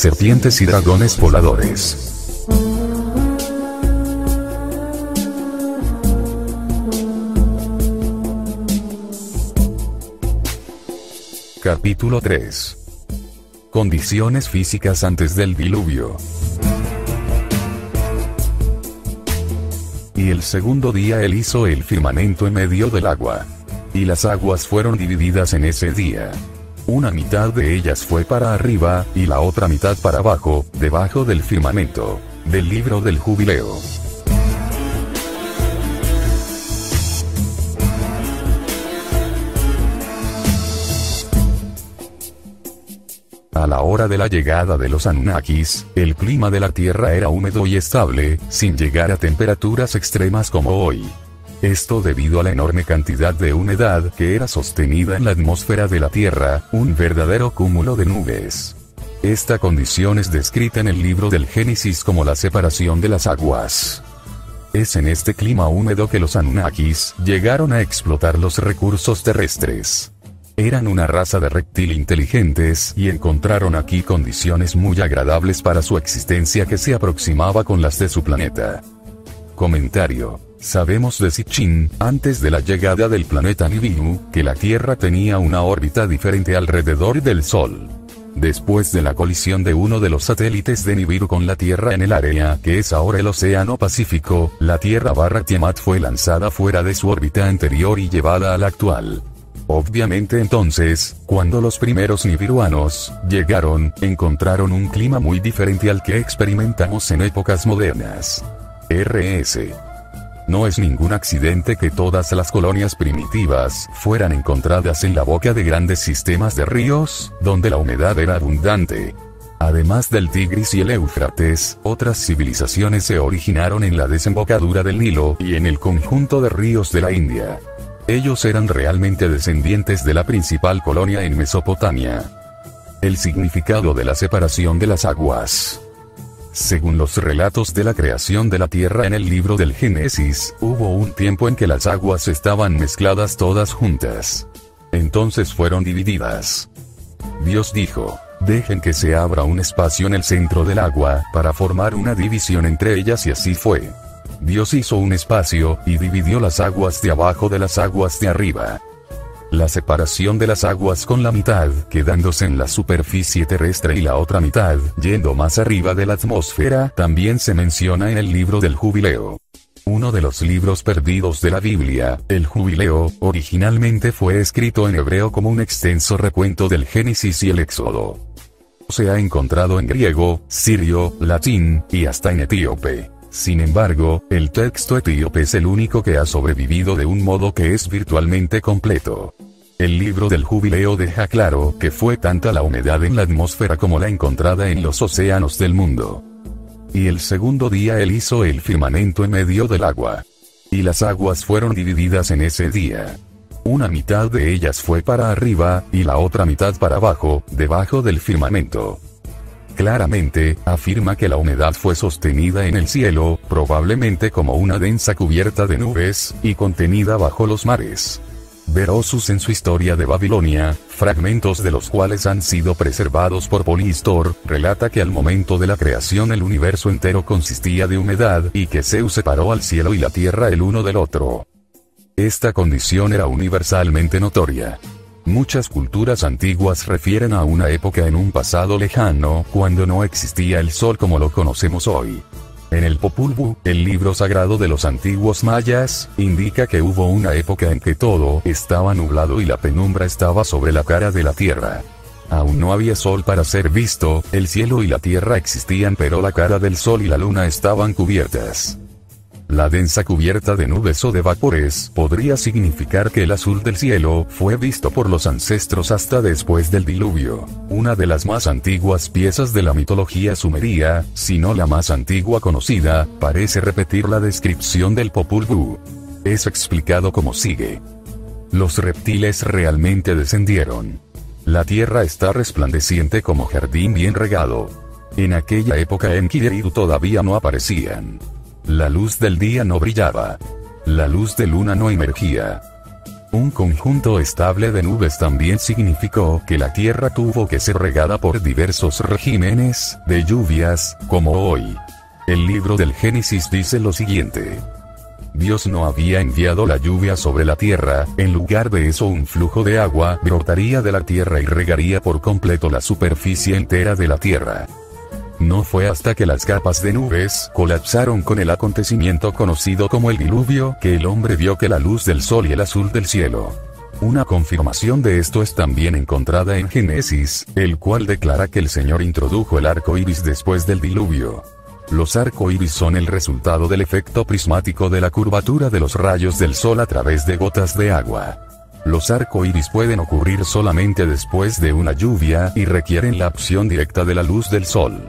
serpientes y dragones voladores. Capítulo 3. Condiciones físicas antes del diluvio. Y el segundo día él hizo el firmamento en medio del agua. Y las aguas fueron divididas en ese día. Una mitad de ellas fue para arriba, y la otra mitad para abajo, debajo del firmamento. Del libro del Jubileo. A la hora de la llegada de los Anunnakis, el clima de la Tierra era húmedo y estable, sin llegar a temperaturas extremas como hoy. Esto debido a la enorme cantidad de humedad que era sostenida en la atmósfera de la Tierra, un verdadero cúmulo de nubes. Esta condición es descrita en el libro del Génesis como la separación de las aguas. Es en este clima húmedo que los Anunnakis llegaron a explotar los recursos terrestres. Eran una raza de reptil inteligentes y encontraron aquí condiciones muy agradables para su existencia que se aproximaba con las de su planeta. Comentario. Sabemos de Sitchin, antes de la llegada del planeta Nibiru, que la Tierra tenía una órbita diferente alrededor del Sol. Después de la colisión de uno de los satélites de Nibiru con la Tierra en el área que es ahora el Océano Pacífico, la Tierra/Tiamat fue lanzada fuera de su órbita anterior y llevada a la actual. Obviamente entonces, cuando los primeros nibiruanos llegaron, encontraron un clima muy diferente al que experimentamos en épocas modernas. R.S. No es ningún accidente que todas las colonias primitivas fueran encontradas en la boca de grandes sistemas de ríos, donde la humedad era abundante. Además del Tigris y el Éufrates, otras civilizaciones se originaron en la desembocadura del Nilo y en el conjunto de ríos de la India. Ellos eran realmente descendientes de la principal colonia en Mesopotamia. El significado de la separación de las aguas. Según los relatos de la creación de la Tierra en el libro del Génesis, hubo un tiempo en que las aguas estaban mezcladas todas juntas. Entonces fueron divididas. Dios dijo, dejen que se abra un espacio en el centro del agua, para formar una división entre ellas y así fue. Dios hizo un espacio, y dividió las aguas de abajo de las aguas de arriba. La separación de las aguas con la mitad quedándose en la superficie terrestre y la otra mitad yendo más arriba de la atmósfera también se menciona en el libro del Jubileo. Uno de los libros perdidos de la Biblia, el Jubileo, originalmente fue escrito en hebreo como un extenso recuento del Génesis y el Éxodo. Se ha encontrado en griego, sirio, latín, y hasta en etíope. Sin embargo, el texto etíope es el único que ha sobrevivido de un modo que es virtualmente completo. El libro del Jubileo deja claro que fue tanta la humedad en la atmósfera como la encontrada en los océanos del mundo. Y el segundo día él hizo el firmamento en medio del agua. Y las aguas fueron divididas en ese día. Una mitad de ellas fue para arriba, y la otra mitad para abajo, debajo del firmamento. Claramente, afirma que la humedad fue sostenida en el cielo, probablemente como una densa cubierta de nubes, y contenida bajo los mares. Berosus en su Historia de Babilonia, fragmentos de los cuales han sido preservados por Polistor, relata que al momento de la creación el universo entero consistía de humedad y que Zeus separó al cielo y la tierra el uno del otro. Esta condición era universalmente notoria. Muchas culturas antiguas refieren a una época en un pasado lejano, cuando no existía el sol como lo conocemos hoy. En el Popol Vuh, el libro sagrado de los antiguos mayas, indica que hubo una época en que todo estaba nublado y la penumbra estaba sobre la cara de la tierra. Aún no había sol para ser visto, el cielo y la tierra existían pero la cara del sol y la luna estaban cubiertas. La densa cubierta de nubes o de vapores podría significar que el azul del cielo fue visto por los ancestros hasta después del diluvio. Una de las más antiguas piezas de la mitología sumeria, si no la más antigua conocida, parece repetir la descripción del Popol Vuh. Es explicado como sigue. Los reptiles realmente descendieron. La tierra está resplandeciente como jardín bien regado. En aquella época Enkidu todavía no aparecían. La luz del día no brillaba. La luz de luna no emergía. Un conjunto estable de nubes también significó que la tierra tuvo que ser regada por diversos regímenes de lluvias, como hoy. El libro del Génesis dice lo siguiente: Dios no había enviado la lluvia sobre la tierra, en lugar de eso un flujo de agua brotaría de la tierra y regaría por completo la superficie entera de la tierra. No fue hasta que las capas de nubes colapsaron con el acontecimiento conocido como el diluvio que el hombre vio que la luz del sol y el azul del cielo. Una confirmación de esto es también encontrada en Génesis, el cual declara que el Señor introdujo el arco iris después del diluvio. Los arcoíris son el resultado del efecto prismático de la curvatura de los rayos del sol a través de gotas de agua. Los arcoíris pueden ocurrir solamente después de una lluvia y requieren la acción directa de la luz del sol.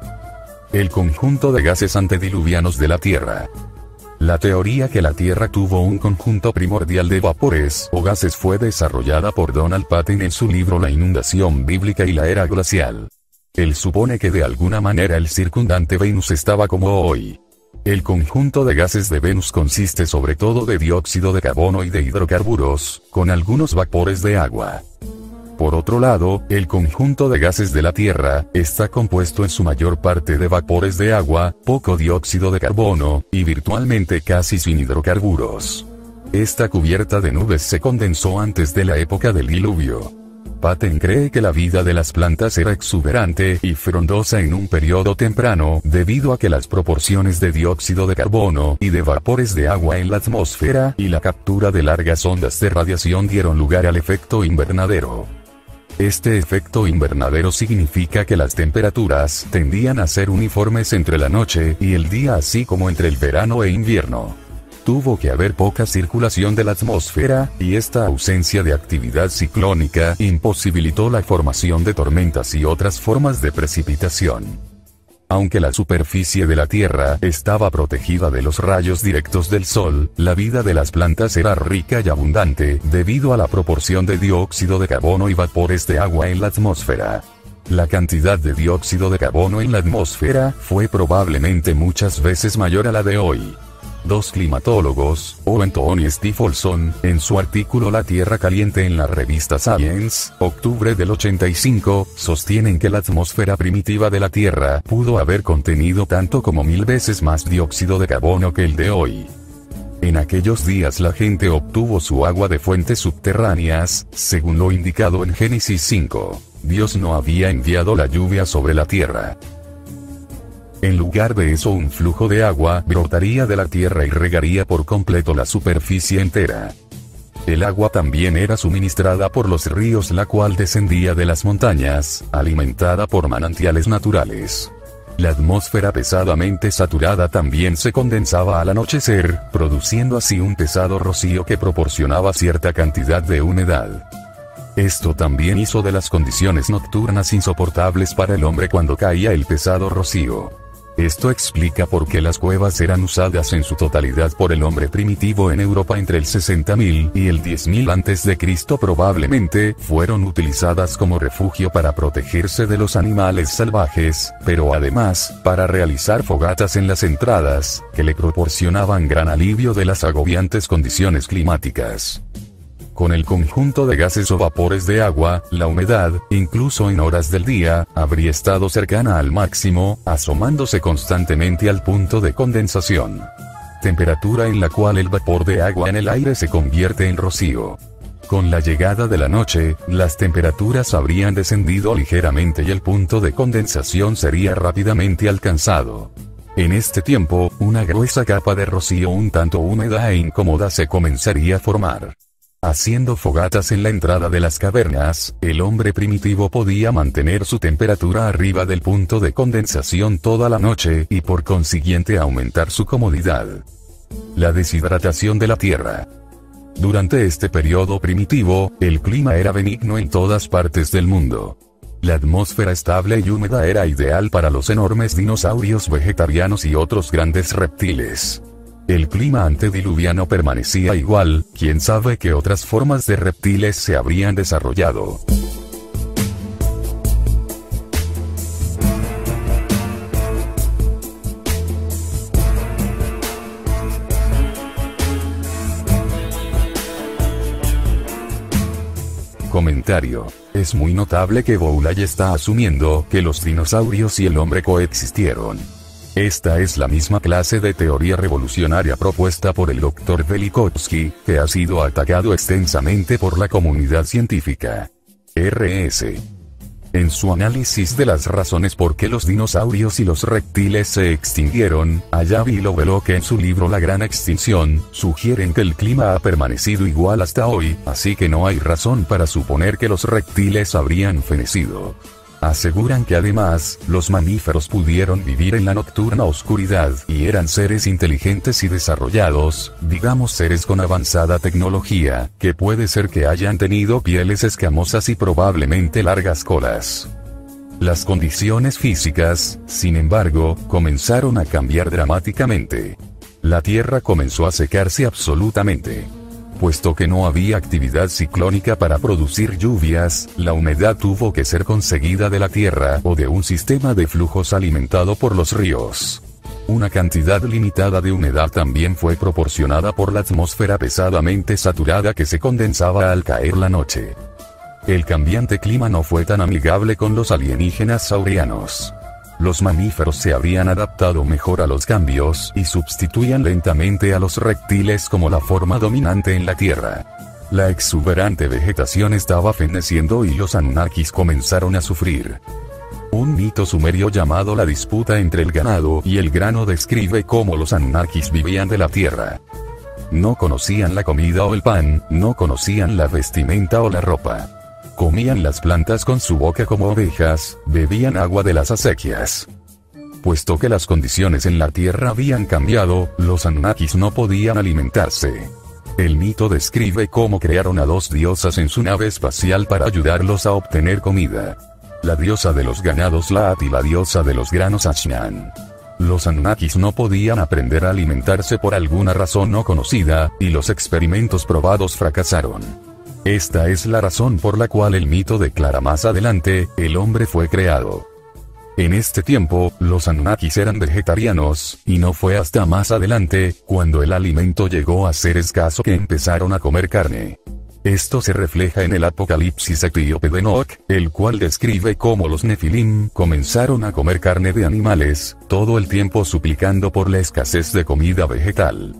El conjunto de gases antediluvianos de la Tierra. La teoría que la Tierra tuvo un conjunto primordial de vapores o gases fue desarrollada por Donald Patton en su libro La inundación bíblica y la era glacial. Él supone que de alguna manera el circundante Venus estaba como hoy. El conjunto de gases de Venus consiste sobre todo de dióxido de carbono y de hidrocarburos, con algunos vapores de agua. Por otro lado, el conjunto de gases de la Tierra está compuesto en su mayor parte de vapores de agua, poco dióxido de carbono, y virtualmente casi sin hidrocarburos. Esta cubierta de nubes se condensó antes de la época del diluvio. Patton cree que la vida de las plantas era exuberante y frondosa en un periodo temprano, debido a que las proporciones de dióxido de carbono y de vapores de agua en la atmósfera y la captura de largas ondas de radiación dieron lugar al efecto invernadero. Este efecto invernadero significa que las temperaturas tendían a ser uniformes entre la noche y el día, así como entre el verano e invierno. Tuvo que haber poca circulación de la atmósfera, y esta ausencia de actividad ciclónica imposibilitó la formación de tormentas y otras formas de precipitación. Aunque la superficie de la Tierra estaba protegida de los rayos directos del Sol, la vida de las plantas era rica y abundante, debido a la proporción de dióxido de carbono y vapores de agua en la atmósfera. La cantidad de dióxido de carbono en la atmósfera fue probablemente muchas veces mayor a la de hoy. Dos climatólogos, Owenton y Stephenson, en su artículo La Tierra Caliente en la revista Science, octubre del 85, sostienen que la atmósfera primitiva de la Tierra pudo haber contenido tanto como 1000 veces más dióxido de carbono que el de hoy. En aquellos días la gente obtuvo su agua de fuentes subterráneas, según lo indicado en Génesis 5. Dios no había enviado la lluvia sobre la tierra. En lugar de eso, un flujo de agua brotaría de la tierra y regaría por completo la superficie entera. El agua también era suministrada por los ríos, la cual descendía de las montañas, alimentada por manantiales naturales. La atmósfera pesadamente saturada también se condensaba al anochecer, produciendo así un pesado rocío que proporcionaba cierta cantidad de humedad. Esto también hizo de las condiciones nocturnas insoportables para el hombre cuando caía el pesado rocío. Esto explica por qué las cuevas eran usadas en su totalidad por el hombre primitivo en Europa entre el 60.000 y el 10.000 a.C. Probablemente fueron utilizadas como refugio para protegerse de los animales salvajes, pero además, para realizar fogatas en las entradas, que le proporcionaban gran alivio de las agobiantes condiciones climáticas. Con el conjunto de gases o vapores de agua, la humedad, incluso en horas del día, habría estado cercana al máximo, asomándose constantemente al punto de condensación. Temperatura en la cual el vapor de agua en el aire se convierte en rocío. Con la llegada de la noche, las temperaturas habrían descendido ligeramente y el punto de condensación sería rápidamente alcanzado. En este tiempo, una gruesa capa de rocío un tanto húmeda e incómoda se comenzaría a formar. Haciendo fogatas en la entrada de las cavernas, el hombre primitivo podía mantener su temperatura arriba del punto de condensación toda la noche y por consiguiente aumentar su comodidad. La deshidratación de la Tierra. Durante este periodo primitivo, el clima era benigno en todas partes del mundo. La atmósfera estable y húmeda era ideal para los enormes dinosaurios vegetarianos y otros grandes reptiles. El clima antediluviano permanecía igual, quién sabe qué otras formas de reptiles se habrían desarrollado. Comentario. Es muy notable que Boulay está asumiendo que los dinosaurios y el hombre coexistieron. Esta es la misma clase de teoría revolucionaria propuesta por el Dr. Velikovsky, que ha sido atacado extensamente por la comunidad científica. R.S. En su análisis de las razones por qué los dinosaurios y los reptiles se extinguieron, Ayavi y Lovelock en su libro La Gran Extinción, sugieren que el clima ha permanecido igual hasta hoy, así que no hay razón para suponer que los reptiles habrían fenecido. Aseguran que además, los mamíferos pudieron vivir en la nocturna oscuridad y eran seres inteligentes y desarrollados, digamos seres con avanzada tecnología, que puede ser que hayan tenido pieles escamosas y probablemente largas colas. Las condiciones físicas, sin embargo, comenzaron a cambiar dramáticamente. La Tierra comenzó a secarse absolutamente. Puesto que no había actividad ciclónica para producir lluvias, la humedad tuvo que ser conseguida de la tierra o de un sistema de flujos alimentado por los ríos. Una cantidad limitada de humedad también fue proporcionada por la atmósfera pesadamente saturada que se condensaba al caer la noche. El cambiante clima no fue tan amigable con los alienígenas saurianos. Los mamíferos se habían adaptado mejor a los cambios y sustituían lentamente a los reptiles como la forma dominante en la Tierra. La exuberante vegetación estaba feneciendo y los Anunnakis comenzaron a sufrir. Un mito sumerio llamado la disputa entre el ganado y el grano describe cómo los Anunnakis vivían de la Tierra. No conocían la comida o el pan, no conocían la vestimenta o la ropa. Comían las plantas con su boca como ovejas, bebían agua de las acequias. Puesto que las condiciones en la Tierra habían cambiado, los Anunnakis no podían alimentarse. El mito describe cómo crearon a dos diosas en su nave espacial para ayudarlos a obtener comida. La diosa de los ganados Laat y la diosa de los granos Ashnan. Los Anunnakis no podían aprender a alimentarse por alguna razón no conocida, y los experimentos probados fracasaron. Esta es la razón por la cual el mito declara más adelante, el hombre fue creado. En este tiempo, los Anunnakis eran vegetarianos, y no fue hasta más adelante, cuando el alimento llegó a ser escaso que empezaron a comer carne. Esto se refleja en el Apocalipsis etíope de Enoch, el cual describe cómo los Nefilim comenzaron a comer carne de animales, todo el tiempo suplicando por la escasez de comida vegetal.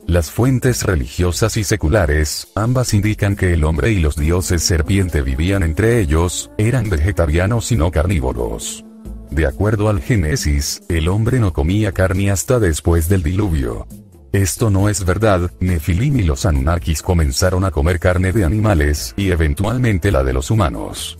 Las fuentes religiosas y seculares, ambas indican que el hombre y los dioses serpiente vivían entre ellos, eran vegetarianos y no carnívoros. De acuerdo al Génesis, el hombre no comía carne hasta después del diluvio. Esto no es verdad, Nefilim y los Anunnakis comenzaron a comer carne de animales y eventualmente la de los humanos.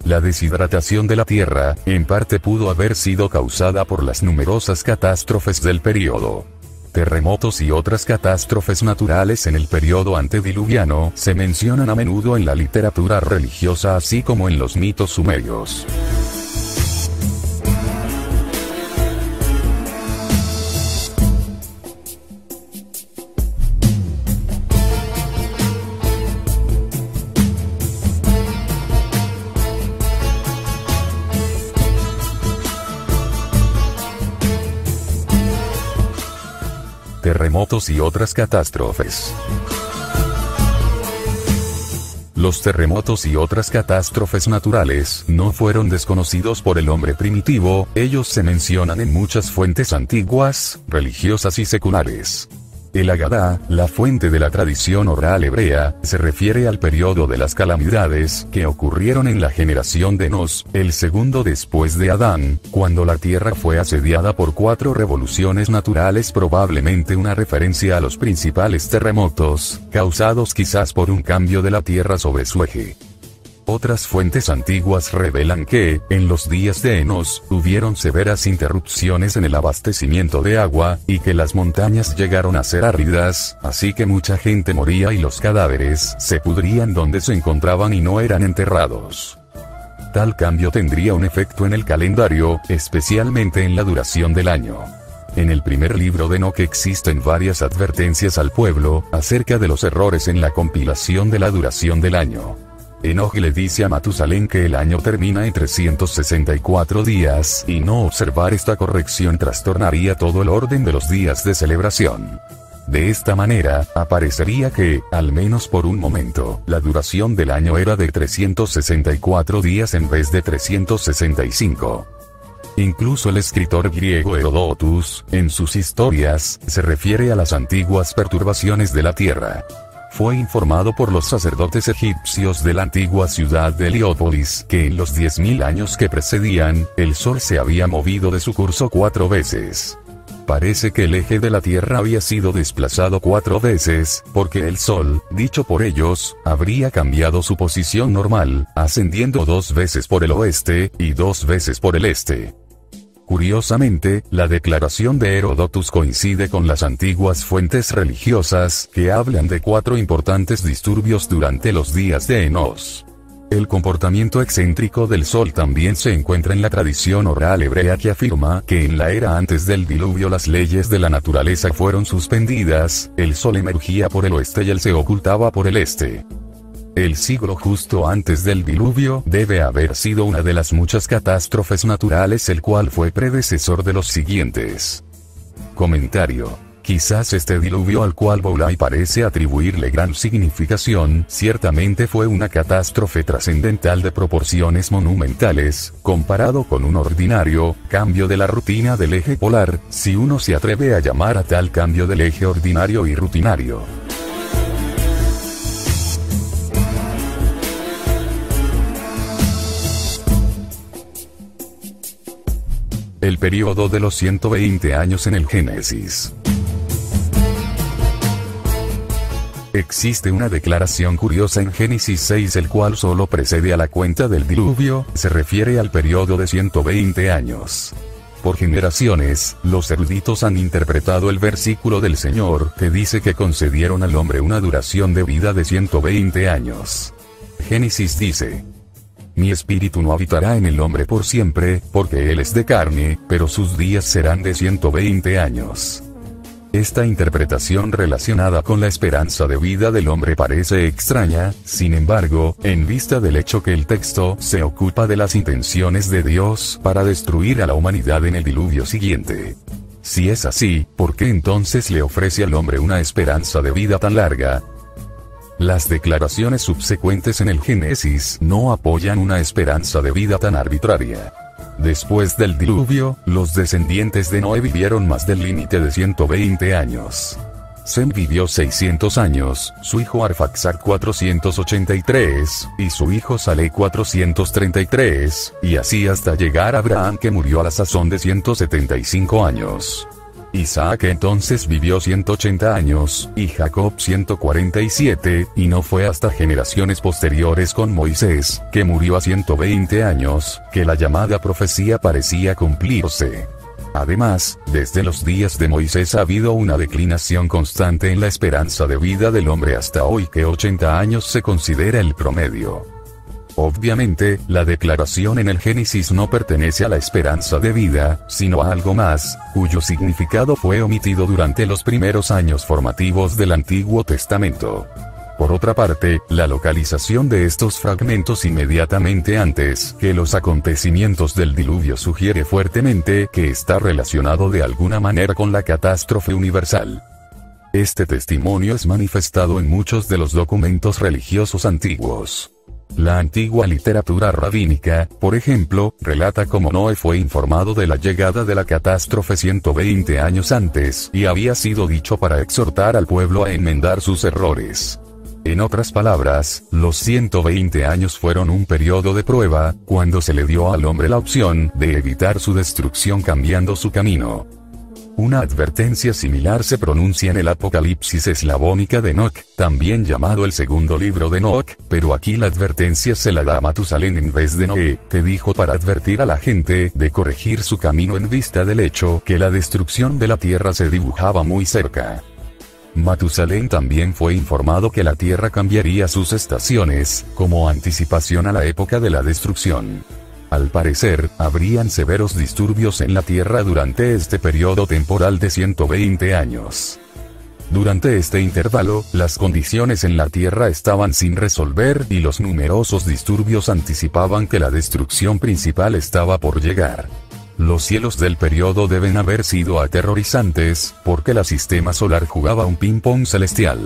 La deshidratación de la Tierra, en parte pudo haber sido causada por las numerosas catástrofes del período. Terremotos y otras catástrofes naturales en el periodo antediluviano se mencionan a menudo en la literatura religiosa así como en los mitos sumerios. Terremotos y otras catástrofes. Los terremotos y otras catástrofes naturales no fueron desconocidos por el hombre primitivo, ellos se mencionan en muchas fuentes antiguas, religiosas y seculares. El Agadá, la fuente de la tradición oral hebrea, se refiere al periodo de las calamidades que ocurrieron en la generación de Enos, el segundo después de Adán, cuando la tierra fue asediada por 4 revoluciones naturales, probablemente una referencia a los principales terremotos, causados quizás por un cambio de la tierra sobre su eje. Otras fuentes antiguas revelan que, en los días de Enos, hubieron severas interrupciones en el abastecimiento de agua, y que las montañas llegaron a ser áridas, así que mucha gente moría y los cadáveres se pudrían donde se encontraban y no eran enterrados. Tal cambio tendría un efecto en el calendario, especialmente en la duración del año. En el primer libro de Enoch existen varias advertencias al pueblo, acerca de los errores en la compilación de la duración del año. Enoch le dice a Matusalén que el año termina en 364 días, y no observar esta corrección trastornaría todo el orden de los días de celebración. De esta manera, aparecería que, al menos por un momento, la duración del año era de 364 días en vez de 365. Incluso el escritor griego Herodotus, en sus historias, se refiere a las antiguas perturbaciones de la tierra. Fue informado por los sacerdotes egipcios de la antigua ciudad de Heliópolis que en los 10.000 años que precedían, el sol se había movido de su curso 4 veces. Parece que el eje de la Tierra había sido desplazado 4 veces, porque el Sol, dicho por ellos, habría cambiado su posición normal, ascendiendo 2 veces por el oeste, y 2 veces por el este. Curiosamente, la declaración de Herodotus coincide con las antiguas fuentes religiosas, que hablan de 4 importantes disturbios durante los días de Enos. El comportamiento excéntrico del Sol también se encuentra en la tradición oral hebrea que afirma que en la era antes del diluvio las leyes de la naturaleza fueron suspendidas, el Sol emergía por el oeste y él se ocultaba por el este. El siglo justo antes del diluvio debe haber sido una de las muchas catástrofes naturales el cual fue predecesor de los siguientes. Comentario. Quizás este diluvio al cual Boulay parece atribuirle gran significación, ciertamente fue una catástrofe trascendental de proporciones monumentales, comparado con un ordinario cambio de la rutina del eje polar, si uno se atreve a llamar a tal cambio del eje ordinario y rutinario. El período de los 120 años en el Génesis. Existe una declaración curiosa en Génesis 6 el cual solo precede a la cuenta del diluvio, se refiere al periodo de 120 años. Por generaciones, los eruditos han interpretado el versículo del Señor que dice que concedieron al hombre una duración de vida de 120 años. Génesis dice: Mi espíritu no habitará en el hombre por siempre, porque él es de carne, pero sus días serán de 120 años. Esta interpretación relacionada con la esperanza de vida del hombre parece extraña, sin embargo, en vista del hecho que el texto se ocupa de las intenciones de Dios para destruir a la humanidad en el diluvio siguiente. Si es así, ¿por qué entonces le ofrece al hombre una esperanza de vida tan larga? Las declaraciones subsecuentes en el Génesis no apoyan una esperanza de vida tan arbitraria. Después del diluvio, los descendientes de Noé vivieron más del límite de 120 años. Sem vivió 600 años, su hijo Arfaxad 483, y su hijo Saleh 433, y así hasta llegar a Abraham que murió a la sazón de 175 años. Isaac entonces vivió 180 años, y Jacob 147, y no fue hasta generaciones posteriores con Moisés, que murió a 120 años, que la llamada profecía parecía cumplirse. Además, desde los días de Moisés ha habido una declinación constante en la esperanza de vida del hombre hasta hoy que 80 años se considera el promedio. Obviamente, la declaración en el Génesis no pertenece a la esperanza de vida, sino a algo más, cuyo significado fue omitido durante los primeros años formativos del Antiguo Testamento. Por otra parte, la localización de estos fragmentos inmediatamente antes que los acontecimientos del diluvio sugiere fuertemente que está relacionado de alguna manera con la catástrofe universal. Este testimonio es manifestado en muchos de los documentos religiosos antiguos. La antigua literatura rabínica, por ejemplo, relata cómo Noé fue informado de la llegada de la catástrofe 120 años antes y había sido dicho para exhortar al pueblo a enmendar sus errores. En otras palabras, los 120 años fueron un periodo de prueba, cuando se le dio al hombre la opción de evitar su destrucción cambiando su camino. Una advertencia similar se pronuncia en el Apocalipsis eslavónica de Enoc, también llamado el segundo libro de Enoc, pero aquí la advertencia se la da a Matusalén en vez de Noé, que dijo para advertir a la gente de corregir su camino en vista del hecho que la destrucción de la tierra se dibujaba muy cerca. Matusalén también fue informado que la tierra cambiaría sus estaciones, como anticipación a la época de la destrucción. Al parecer, habrían severos disturbios en la Tierra durante este periodo temporal de 120 años. Durante este intervalo, las condiciones en la Tierra estaban sin resolver y los numerosos disturbios anticipaban que la destrucción principal estaba por llegar. Los cielos del periodo deben haber sido aterrorizantes, porque el sistema solar jugaba un ping-pong celestial.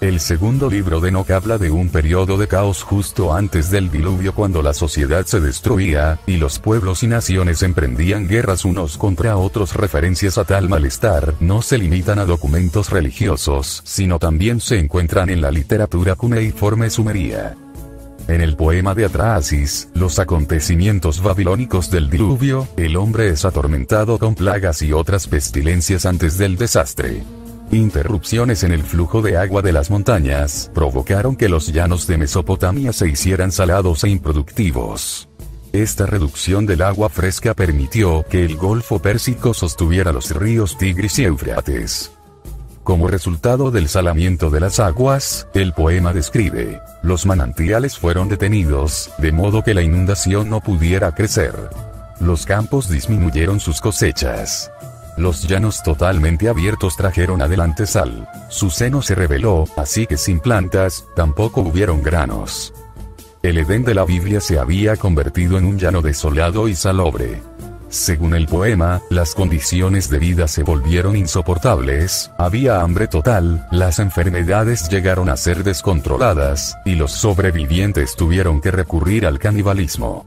El segundo libro de Enoc habla de un periodo de caos justo antes del diluvio, cuando la sociedad se destruía, y los pueblos y naciones emprendían guerras unos contra otros. Referencias a tal malestar no se limitan a documentos religiosos, sino también se encuentran en la literatura cuneiforme sumeria. En el poema de Atrahasis, los acontecimientos babilónicos del diluvio, el hombre es atormentado con plagas y otras pestilencias antes del desastre. Interrupciones en el flujo de agua de las montañas provocaron que los llanos de Mesopotamia se hicieran salados e improductivos. Esta reducción del agua fresca permitió que el Golfo Pérsico sostuviera los ríos Tigris y Éufrates. Como resultado del salamiento de las aguas, el poema describe: los manantiales fueron detenidos, de modo que la inundación no pudiera crecer. Los campos disminuyeron sus cosechas. Los llanos totalmente abiertos trajeron adelante sal. Su seno se reveló, así que sin plantas, tampoco hubieron granos. El Edén de la Biblia se había convertido en un llano desolado y salobre. Según el poema, las condiciones de vida se volvieron insoportables, había hambre total, las enfermedades llegaron a ser descontroladas, y los sobrevivientes tuvieron que recurrir al canibalismo.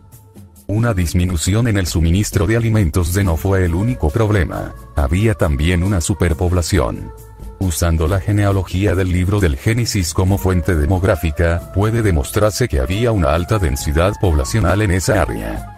Una disminución en el suministro de alimentos no fue el único problema. Había también una superpoblación. Usando la genealogía del libro del Génesis como fuente demográfica, puede demostrarse que había una alta densidad poblacional en esa área.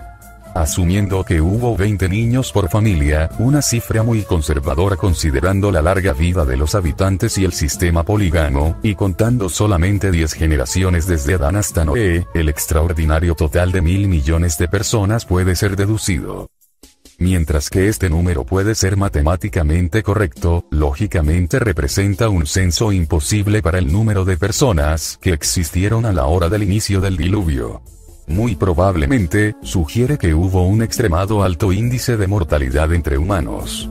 Asumiendo que hubo 20 niños por familia, una cifra muy conservadora considerando la larga vida de los habitantes y el sistema polígamo, y contando solamente 10 generaciones desde Adán hasta Noé, el extraordinario total de 1.000 millones de personas puede ser deducido. Mientras que este número puede ser matemáticamente correcto, lógicamente representa un censo imposible para el número de personas que existieron a la hora del inicio del diluvio. Muy probablemente, sugiere que hubo un extremado alto índice de mortalidad entre humanos.